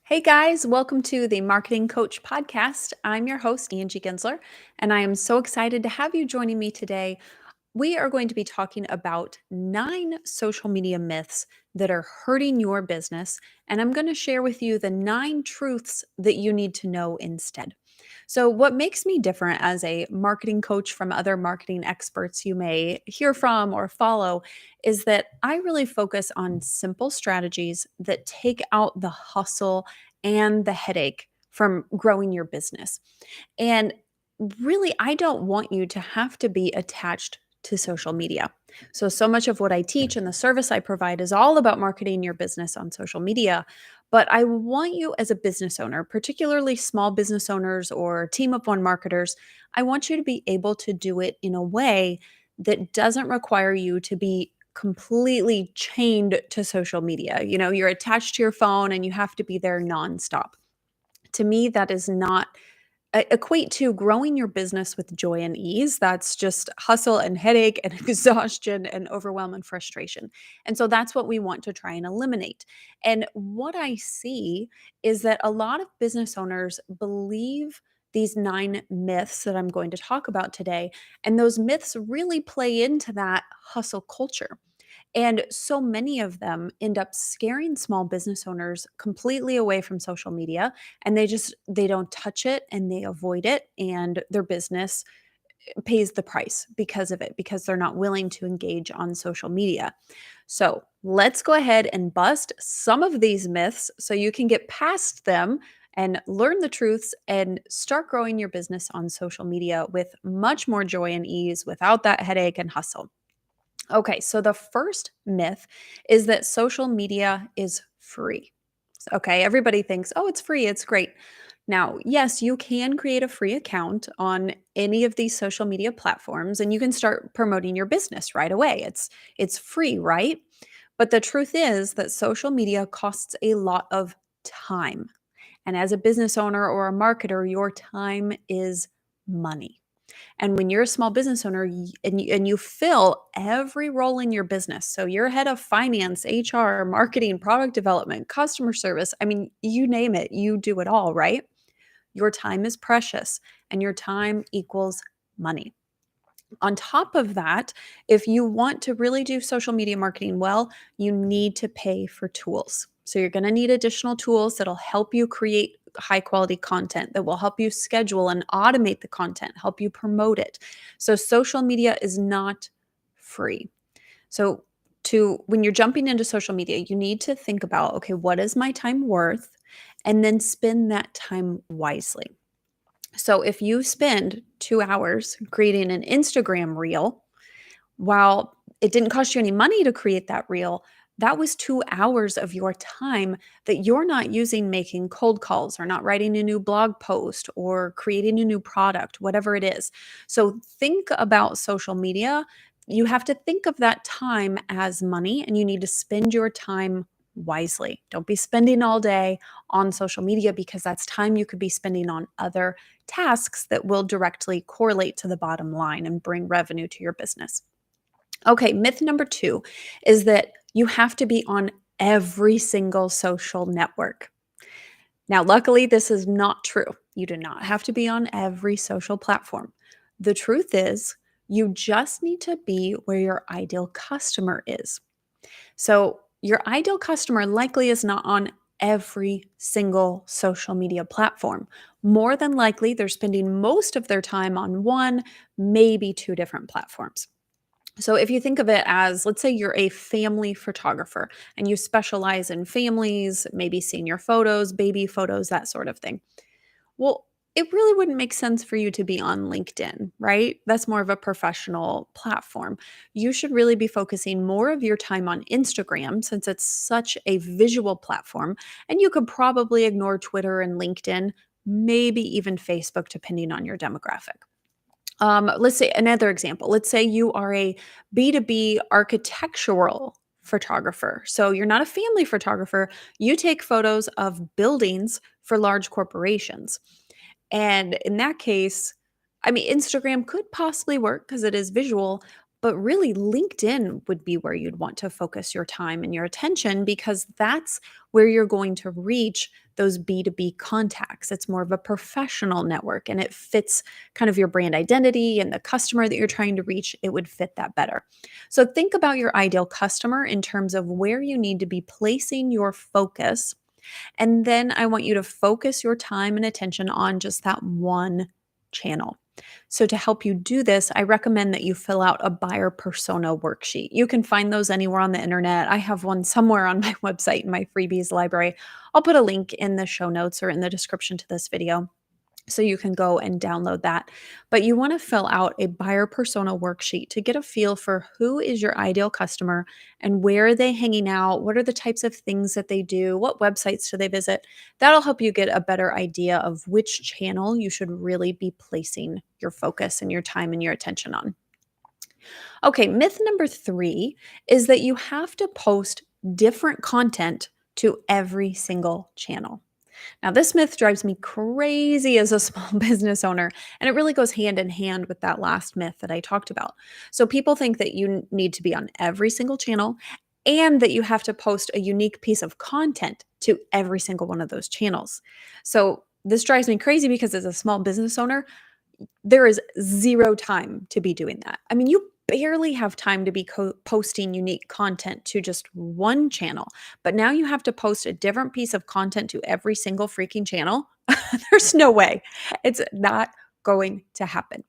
Hey guys, welcome to the Marketing Coach Podcast. I'm your host, Angie Gensler, and I am so excited to have you joining me today. We are going to be talking about 9 social media myths that are hurting your business, and I'm going to share with you the 9 truths that you need to know instead. So, what makes me different as a marketing coach from other marketing experts you may hear from or follow is that I really focus on simple strategies that take out the hustle and the headache from growing your business. And really, I don't want you to have to be attached to social media. So much of what I teach and the service I provide is all about marketing your business on social media. But I want you as a business owner, particularly small business owners or team of one marketers, I want you to be able to do it in a way that doesn't require you to be completely chained to social media. You're attached to your phone and you have to be there nonstop. To me, that is not equate to growing your business with joy and ease. That's just hustle and headache and exhaustion and overwhelm and frustration. And so that's what we want to try and eliminate. And what I see is that a lot of business owners believe these 9 myths that I'm going to talk about today. And those myths really play into that hustle culture. And so many of them end up scaring small business owners completely away from social media, and they don't touch it and they avoid it, and their business pays the price because of it, because they're not willing to engage on social media. So, let's go ahead and bust some of these myths so you can get past them and learn the truths and start growing your business on social media with much more joy and ease without that headache and hustle. Okay, so the first myth is that social media is free. Okay, everybody thinks, oh, it's free, it's great. Now, yes, you can create a free account on any of these social media platforms and you can start promoting your business right away. It's free, right? But the truth is that social media costs a lot of time. And as a business owner or a marketer, your time is money. And when you're a small business owner and you fill every role in your business, so you're head of finance, HR, marketing, product development, customer service, I mean, you name it, you do it all, right? Your time is precious and your time equals money. On top of that, if you want to really do social media marketing well, you need to pay for tools. So you're going to need additional tools that'll help you create high quality content, that will help you schedule and automate the content, help you promote it. So social media is not free. So to when you're jumping into social media, you need to think about, okay, what is my time worth? And then spend that time wisely. So if you spend 2 hours creating an Instagram reel, while it didn't cost you any money to create that reel, that was 2 hours of your time that you're not using making cold calls or not writing a new blog post or creating a new product, whatever it is. So think about social media. You have to think of that time as money and you need to spend your time wisely. Don't be spending all day on social media because that's time you could be spending on other tasks that will directly correlate to the bottom line and bring revenue to your business. Okay, myth number 2 is that you have to be on every single social network. Now, luckily, this is not true. You do not have to be on every social platform. The truth is, you just need to be where your ideal customer is. So, your ideal customer likely is not on every single social media platform. More than likely, they're spending most of their time on one, maybe 2 different platforms. So if you think of it as, let's say you're a family photographer and you specialize in families, maybe senior photos, baby photos, that sort of thing. Well, it really wouldn't make sense for you to be on LinkedIn, right? That's more of a professional platform. You should really be focusing more of your time on Instagram since it's such a visual platform. And you could probably ignore Twitter and LinkedIn, maybe even Facebook, depending on your demographic. Let's say another example. Let's say you are a B2B architectural photographer. So you're not a family photographer. You take photos of buildings for large corporations. And in that case, I mean, Instagram could possibly work because it is visual, But really, LinkedIn would be where you'd want to focus your time and your attention because that's where you're going to reach those B2B contacts. It's more of a professional network and it fits kind of your brand identity and the customer that you're trying to reach. It would fit that better. So think about your ideal customer in terms of where you need to be placing your focus, and then I want you to focus your time and attention on just that one channel. So, to help you do this, I recommend that you fill out a buyer persona worksheet. You can find those anywhere on the internet. I have one somewhere on my website in my freebies library. I'll put a link in the show notes or in the description to this video so you can go and download that. But you want to fill out a buyer persona worksheet to get a feel for who is your ideal customer and where are they hanging out, what are the types of things that they do, what websites do they visit. That'll help you get a better idea of which channel you should really be placing your focus and your time and your attention on. Okay, myth number 3 is that you have to post different content to every single channel. Now, this myth drives me crazy as a small business owner, and it really goes hand in hand with that last myth that I talked about. So, people think that you need to be on every single channel and that you have to post a unique piece of content to every single one of those channels. So, this drives me crazy because as a small business owner, there is 0 time to be doing that. I mean, you barely have time to be posting unique content to just one channel, but now you have to post a different piece of content to every single freaking channel. There's no way. It's not going to happen.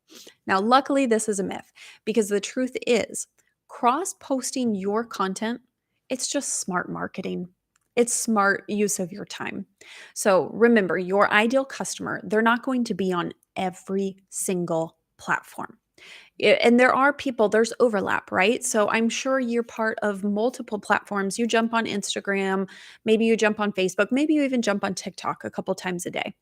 Now, luckily, this is a myth because the truth is, cross posting your content, it's just smart marketing. It's smart use of your time. So remember, your ideal customer, they're not going to be on every single platform. And there are people, there's overlap, right? So I'm sure you're part of multiple platforms. You jump on Instagram, maybe you jump on Facebook, maybe you even jump on TikTok a couple times a day.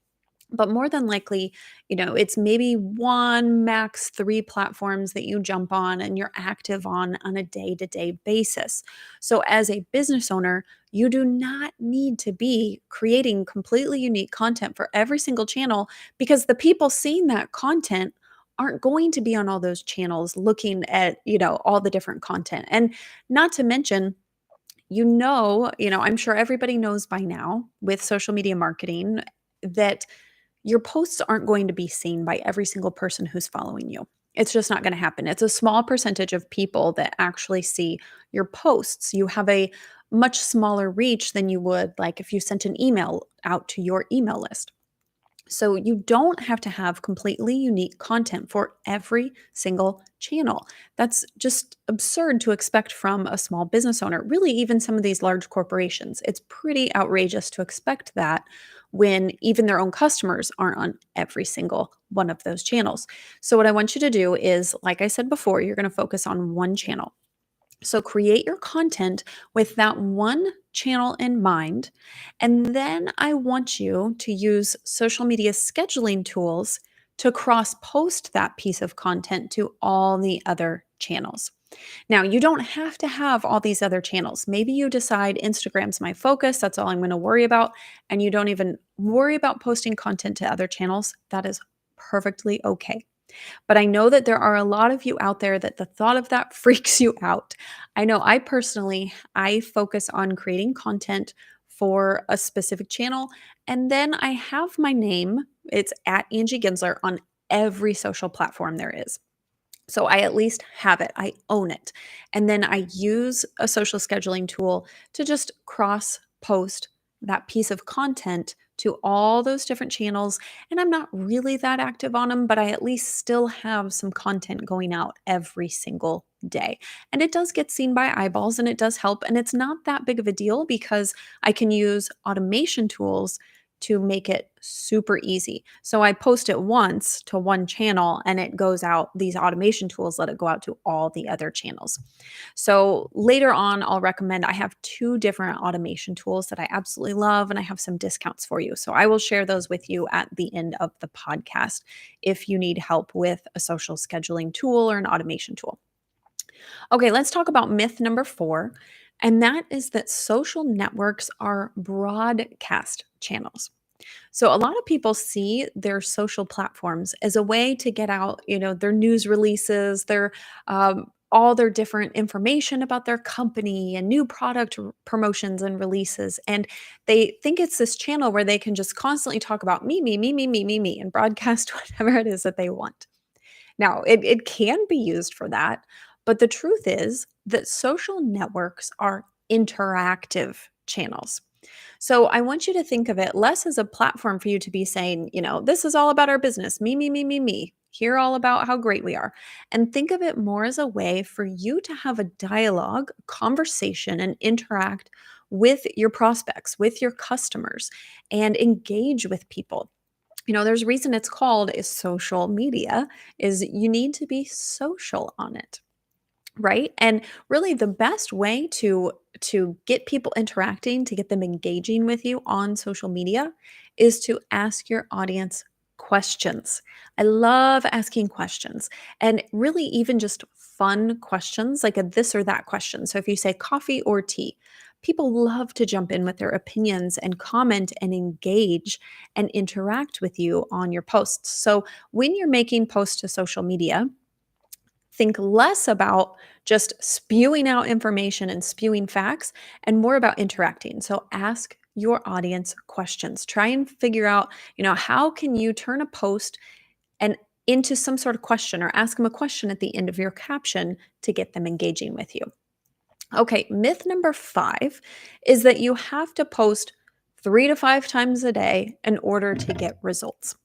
But more than likely, it's maybe 1, max 3 platforms that you jump on and you're active on a day-to-day basis. So as a business owner, you do not need to be creating completely unique content for every single channel because the people seeing that content aren't going to be on all those channels looking at, all the different content. And not to mention, I'm sure everybody knows by now with social media marketing that your posts aren't going to be seen by every single person who's following you. It's just not going to happen. It's a small percentage of people that actually see your posts. You have a much smaller reach than you would like if you sent an email out to your email list. So you don't have to have completely unique content for every single channel. That's just absurd to expect from a small business owner, really, even some of these large corporations. It's pretty outrageous to expect that when even their own customers aren't on every single one of those channels. So, what I want you to do is, like I said before, you're going to focus on one channel. So create your content with that one channel in mind. And then I want you to use social media scheduling tools to cross post that piece of content to all the other channels. Now, you don't have to have all these other channels. Maybe you decide Instagram's my focus, that's all I'm going to worry about, and you don't even worry about posting content to other channels. That is perfectly okay. But I know that there are a lot of you out there that the thought of that freaks you out. I know I focus on creating content for a specific channel, and then I have my name, it's at Angie Gensler on every social platform there is. So I at least have it, I own it. And then I use a social scheduling tool to just cross post that piece of content to all those different channels. And I'm not really that active on them, but I at least still have some content going out every single day. And it does get seen by eyeballs and it does help. And it's not that big of a deal because I can use automation tools to make it super easy. So I post it once to one channel and it goes out, these automation tools let it go out to all the other channels. So later on, I'll recommend, I have 2 different automation tools that I absolutely love and I have some discounts for you. So I will share those with you at the end of the podcast if you need help with a social scheduling tool or an automation tool. Okay, let's talk about myth number 4. And that is that social networks are broadcast channels. So a lot of people see their social platforms as a way to get out, their news releases, their all their different information about their company and new product promotions and releases. And they think it's this channel where they can just constantly talk about me, me, me, me, me, me, me, and broadcast whatever it is that they want. Now, it can be used for that, but the truth is that social networks are interactive channels. So I want you to think of it less as a platform for you to be saying, this is all about our business, me, me, me, me, me, hear all about how great we are. And think of it more as a way for you to have a dialogue, conversation, and interact with your prospects, with your customers, and engage with people. There's a reason it's called is social media is you need to be social on it, right? And really the best way to get people interacting, to get them engaging with you on social media is to ask your audience questions. I love asking questions, and really even just fun questions like a this or that question. So if you say coffee or tea, people love to jump in with their opinions and comment and engage and interact with you on your posts. So when you're making posts to social media, think less about just spewing out information and spewing facts and more about interacting. So ask your audience questions. Try and figure out, how can you turn a post and into some sort of question, or ask them a question at the end of your caption to get them engaging with you. Okay, myth number 5 is that you have to post 3 to 5 times a day in order to get results.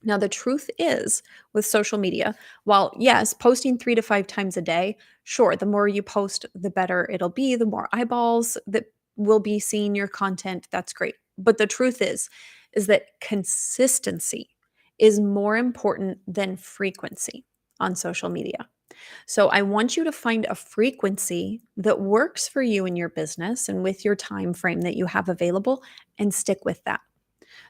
Now, the truth is with social media, while yes, posting 3 to 5 times a day, sure, the more you post, the better it'll be, the more eyeballs that will be seeing your content. That's great. But the truth is that consistency is more important than frequency on social media. So I want you to find a frequency that works for you in your business and with your time frame that you have available and stick with that.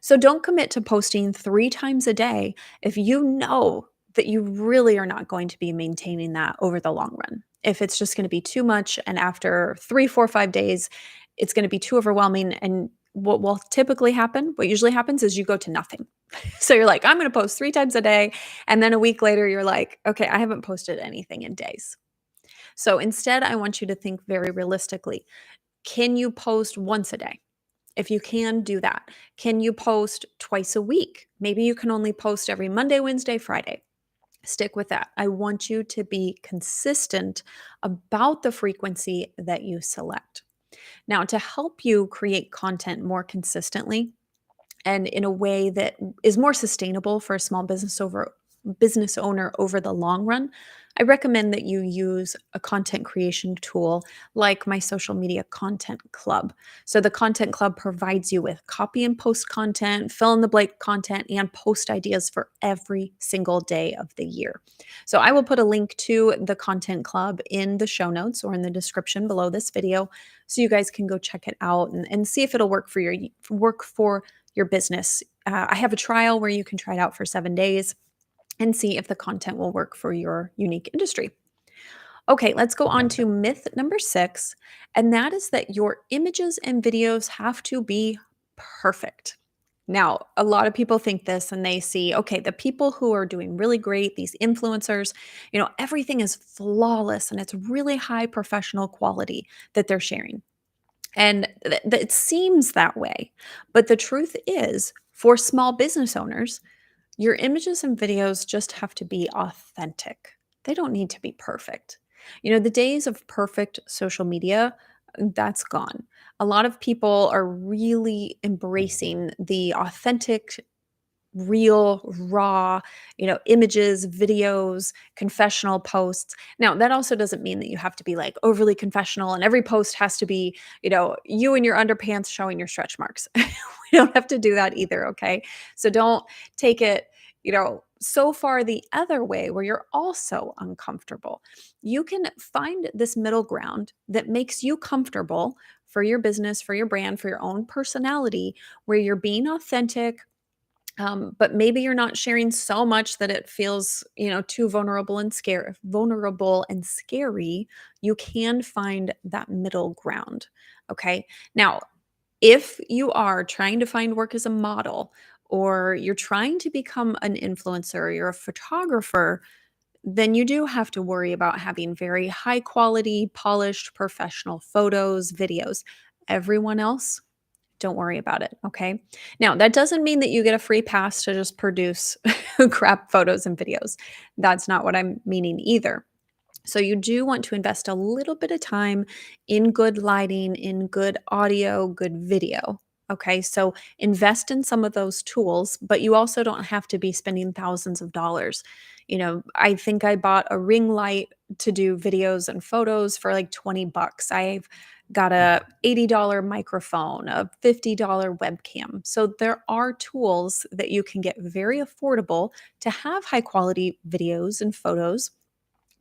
So don't commit to posting 3 times a day if you know that you really are not going to be maintaining that over the long run. If it's just going to be too much and after 3, 4, 5 days, it's going to be too overwhelming, and what will typically happen, what usually happens is you go to nothing. So you're like, I'm going to post 3 times a day, and then a week later you're like, okay, I haven't posted anything in days. So instead, I want you to think very realistically. Can you post once a day? If you can, do that. Can you post twice a week? Maybe you can only post every Monday, Wednesday, Friday. Stick with that. I want you to be consistent about the frequency that you select. Now, to help you create content more consistently, and in a way that is more sustainable for a small business owner over the long run, I recommend that you use a content creation tool like my social media content club. So the content club provides you with copy and post content, fill in the blank content, and post ideas for every single day of the year. So I will put a link to the content club in the show notes or in the description below this video so you guys can go check it out and see if it'll work for your business. I have a trial where you can try it out for 7 days and see if the content will work for your unique industry. Okay, let's go on to myth number 6, and that is that your images and videos have to be perfect. Now, a lot of people think this and they see, okay, the people who are doing really great, these influencers, everything is flawless and it's really high professional quality that they're sharing. And it seems that way. But the truth is, for small business owners, your images and videos just have to be authentic. They don't need to be perfect. The days of perfect social media, that's gone. A lot of people are really embracing the authentic, real, raw, images, videos, confessional posts. Now, that also doesn't mean that you have to be like overly confessional and every post has to be, you in your underpants showing your stretch marks. We don't have to do that either, okay? So don't take it, so far the other way where you're also uncomfortable. You can find this middle ground that makes you comfortable for your business, for your brand, for your own personality, where you're being authentic, but maybe you're not sharing so much that it feels, too vulnerable and scary. You can find that middle ground. Okay. Now, if you are trying to find work as a model, or you're trying to become an influencer, or you're a photographer, then you do have to worry about having very high quality, polished, professional photos, videos. Everyone else, don't worry about it, okay? Now, that doesn't mean that you get a free pass to just produce crap photos and videos. That's not what I'm meaning either. So you do want to invest a little bit of time in good lighting, in good audio, good video. Okay, so invest in some of those tools, but you also don't have to be spending thousands of dollars. I think I bought a ring light to do videos and photos for like 20 bucks. I've got a $80 microphone, a $50 webcam. So there are tools that you can get very affordable to have high quality videos and photos,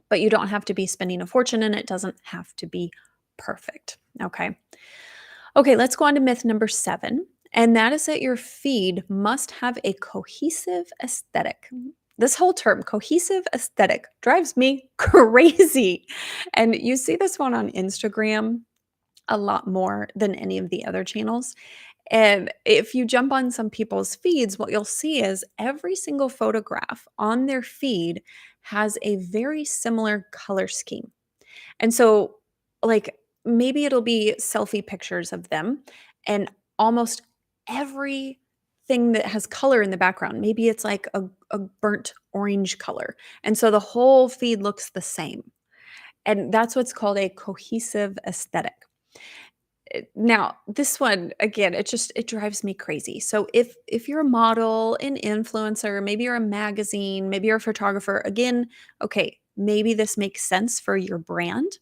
but you don't have to be spending a fortune and it doesn't have to be perfect. Okay. Okay, let's go on to myth number 7. And that is that your feed must have a cohesive aesthetic. This whole term, cohesive aesthetic, drives me crazy. And you see this one on Instagram a lot more than any of the other channels. And if you jump on some people's feeds, what you'll see is every single photograph on their feed has a very similar color scheme. And so, like, maybe it'll be selfie pictures of them, and almost everything that has color in the background, maybe it's like a burnt orange color. And so the whole feed looks the same. And that's what's called a cohesive aesthetic. Now, this one again, it drives me crazy. So if you're a model, an influencer, maybe you're a magazine, maybe you're a photographer, again, okay, maybe this makes sense for your brand,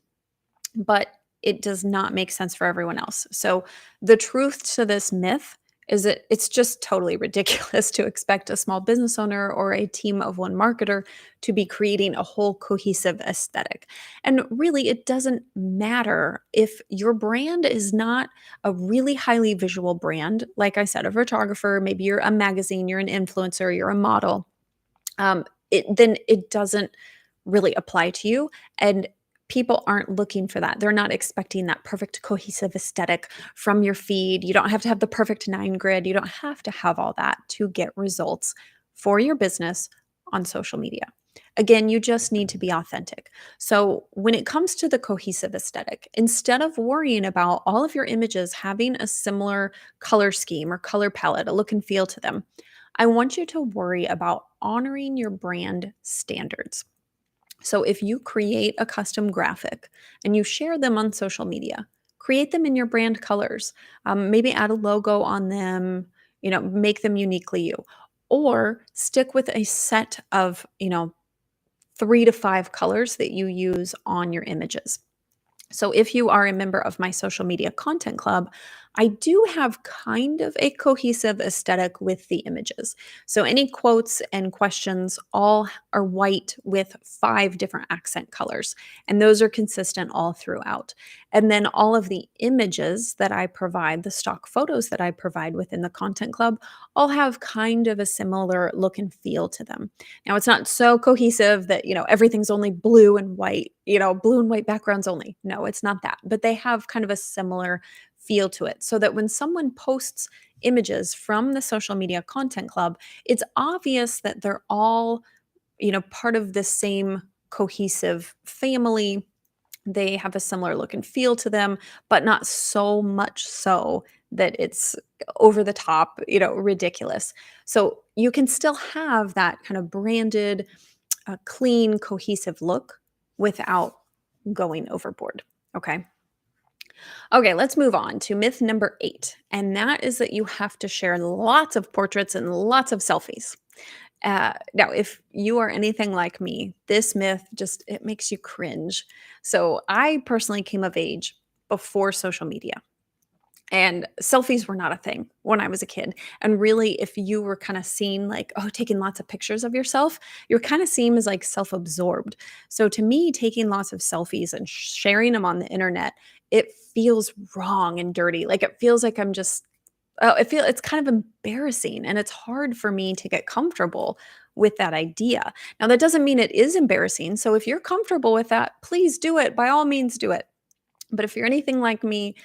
but it does not make sense for everyone else. So the truth to this myth is that it's just totally ridiculous to expect a small business owner or a team of one marketer to be creating a whole cohesive aesthetic. And really, it doesn't matter if your brand is not a really highly visual brand. Like I said, a photographer, maybe you're a magazine, you're an influencer, you're a model. Then it doesn't really apply to you. And people aren't looking for that. They're not expecting that perfect cohesive aesthetic from your feed. You don't have to have the perfect 9 grid. You don't have to have all that to get results for your business on social media. Again, you just need to be authentic. So, when it comes to the cohesive aesthetic, instead of worrying about all of your images having a similar color scheme or color palette, a look and feel to them, I want you to worry about honoring your brand standards. So if you create a custom graphic and you share them on social media, create them in your brand colors. Maybe add a logo on them, make them uniquely you. Or stick with a set of, 3 to 5 colors that you use on your images. So, if you are a member of my social media content club, I do have kind of a cohesive aesthetic with the images. So, any quotes and questions all are white with 5 different accent colors, and those are consistent all throughout. And then all of the images that I provide, the stock photos that I provide within the content club, all have kind of a similar look and feel to them. Now, it's not so cohesive that, everything's only blue and white, blue and white backgrounds only. No, it's not that. But they have kind of a similar feel to it so that when someone posts images from the social media content club, it's obvious that they're all, part of the same cohesive family. They have a similar look and feel to them, but not so much so that it's over the top, ridiculous. So you can still have that kind of branded, clean, cohesive look without going overboard. Okay. Okay, let's move on to myth number 8. And that is that you have to share lots of portraits and lots of selfies. Now, if you are anything like me, this myth just it makes you cringe. So I personally came of age before social media. And selfies were not a thing when I was a kid. And really, if you were kind of seen like, oh, taking lots of pictures of yourself, you're kind of seen as like self absorbed. So to me, taking lots of selfies and sharing them on the internet, it feels wrong and dirty. Like it feels like I'm just, it's kind of embarrassing. And it's hard for me to get comfortable with that idea. Now, that doesn't mean it is embarrassing. So if you're comfortable with that, please do it. By all means, do it. But if you're anything like me,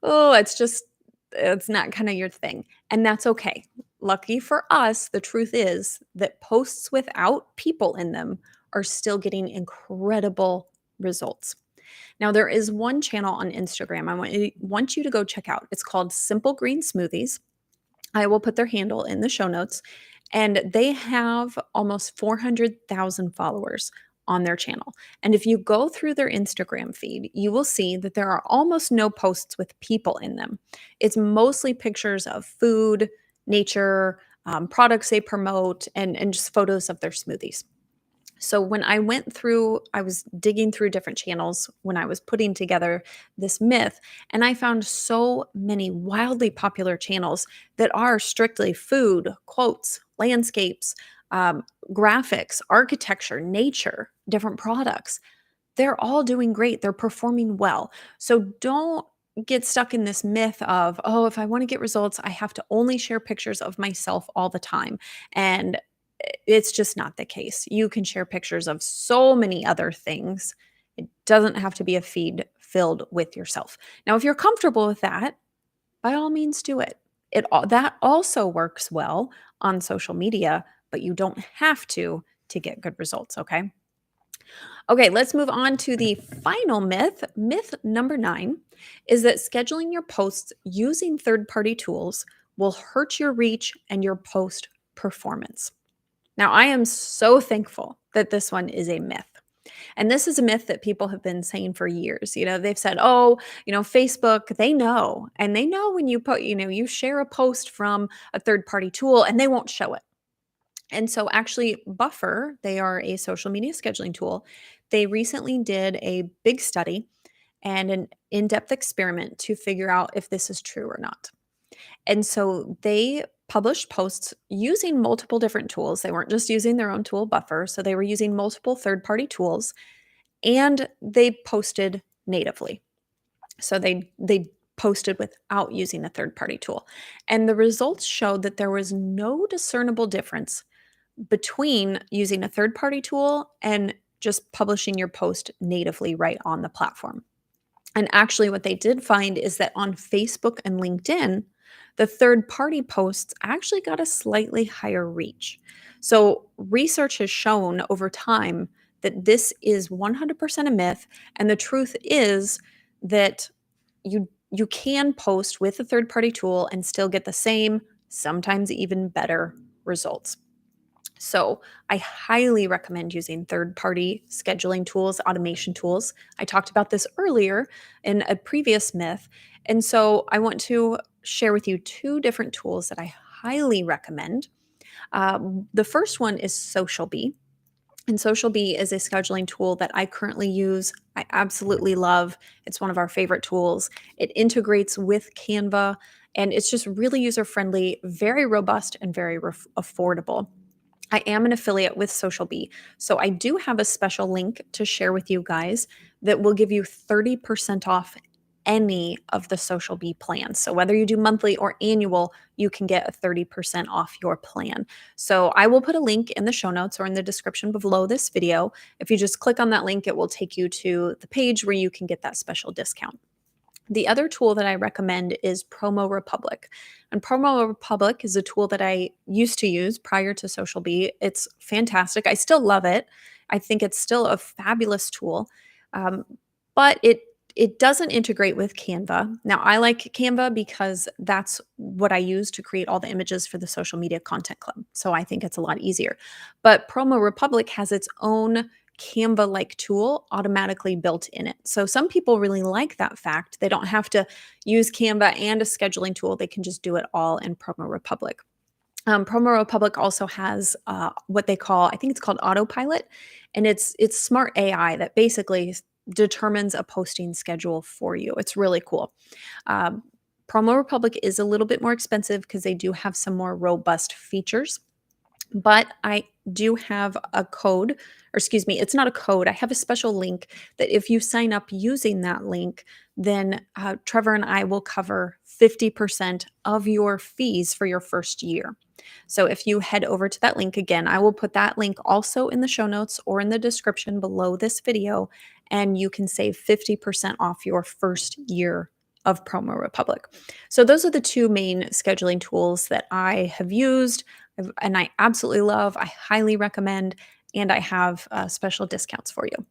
oh, it's not kinda your thing, and that's okay. Lucky for us, the truth is that posts without people in them are still getting incredible results. Now, there is one channel on Instagram want you to go check out. It's called Simple Green Smoothies. I will put their handle in the show notes. And they have almost 400,000 followers on their channel. And if you go through their Instagram feed, you will see that there are almost no posts with people in them. It's mostly pictures of food, nature, products they promote, and just photos of their smoothies. So when I was digging through different channels when I was putting together this myth, and I found so many wildly popular channels that are strictly food, quotes, landscapes, graphics, architecture, nature, different products. They're all doing great. They're performing well. So don't get stuck in this myth of, oh, if I want to get results, I have to only share pictures of myself all the time. And it's just not the case. You can share pictures of so many other things. It doesn't have to be a feed filled with yourself. Now, if you're comfortable with that, by all means do it. That also works well on social media, but you don't have to get good results, okay? Okay, let's move on to the final myth. Myth number 9 is that scheduling your posts using third-party tools will hurt your reach and your post performance. Now, I am so thankful that this one is a myth. And this is a myth that people have been saying for years. They've said, oh, Facebook, they know. And they know when you share a post from a third party tool and they won't show it. And so, actually, Buffer, they are a social media scheduling tool. They recently did a big study and an in depth experiment to figure out if this is true or not. And so they published posts using multiple different tools. They weren't just using their own tool, Buffer. So they were using multiple third party tools and they posted natively. So they posted without using a third party tool. And the results showed that there was no discernible difference between using a third party tool and just publishing your post natively right on the platform. And actually, what they did find is that on Facebook and LinkedIn, the third party posts actually got a slightly higher reach. So, research has shown over time that this is 100% a myth. And the truth is that you can post with a third party tool and still get the same, sometimes even better results. So, I highly recommend using third party scheduling tools, automation tools. I talked about this earlier in a previous myth. And so, I want to share with you two different tools that I highly recommend. The first one is SocialBee. And SocialBee is a scheduling tool that I currently use. I absolutely love. It's one of our favorite tools. It integrates with Canva and it's just really user friendly, very robust, and very affordable. I am an affiliate with SocialBee. So I do have a special link to share with you guys that will give you 30% off any of the SocialBee plans. So whether you do monthly or annual, you can get a 30% off your plan. So I will put a link in the show notes or in the description below this video. If you just click on that link, it will take you to the page where you can get that special discount. The other tool that I recommend is Promo Republic. And Promo Republic is a tool that I used to use prior to SocialBee. It's fantastic. I still love it. I think it's still a fabulous tool. Um, but it doesn't integrate with Canva. Now, I like Canva because that's what I use to create all the images for the social media content club. So I think it's a lot easier. But Promo Republic has its own Canva-like tool automatically built in it. So some people really like that fact. They don't have to use Canva and a scheduling tool. They can just do it all in Promo Republic. Promo Republic also has what they call, I think it's called Autopilot, and it's smart AI that basically determines a posting schedule for you. It's really cool. Um, Promo Republic is a little bit more expensive because they do have some more robust features. But I do have a code, or excuse me, it's not a code. I have a special link that if you sign up using that link, then Trevor and I will cover 50% of your fees for your first year. So if you head over to that link again, I will put that link also in the show notes or in the description below this video, and you can save 50% off your first year of Promo Republic. So those are the two main scheduling tools that I have used and I absolutely love. I highly recommend. and I have special discounts for you.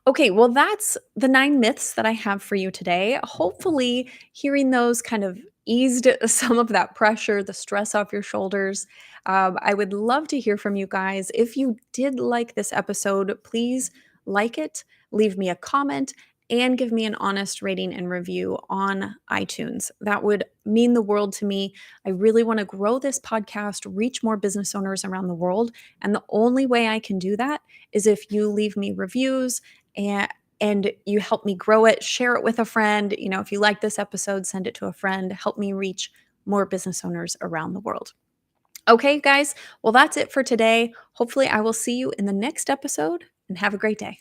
Okay, well, that's the 9 myths that I have for you today. Hopefully, hearing those kind of eased some of that pressure, the stress off your shoulders. I would love to hear from you guys. If you did like this episode, please like it, leave me a comment, and give me an honest rating and review on iTunes. That would mean the world to me. I really want to grow this podcast, reach more business owners around the world. And the only way I can do that is if you leave me reviews and you help me grow it, share it with a friend. If you like this episode, send it to a friend, help me reach more business owners around the world. Okay, guys. Well, that's it for today. Hopefully, I will see you in the next episode and have a great day.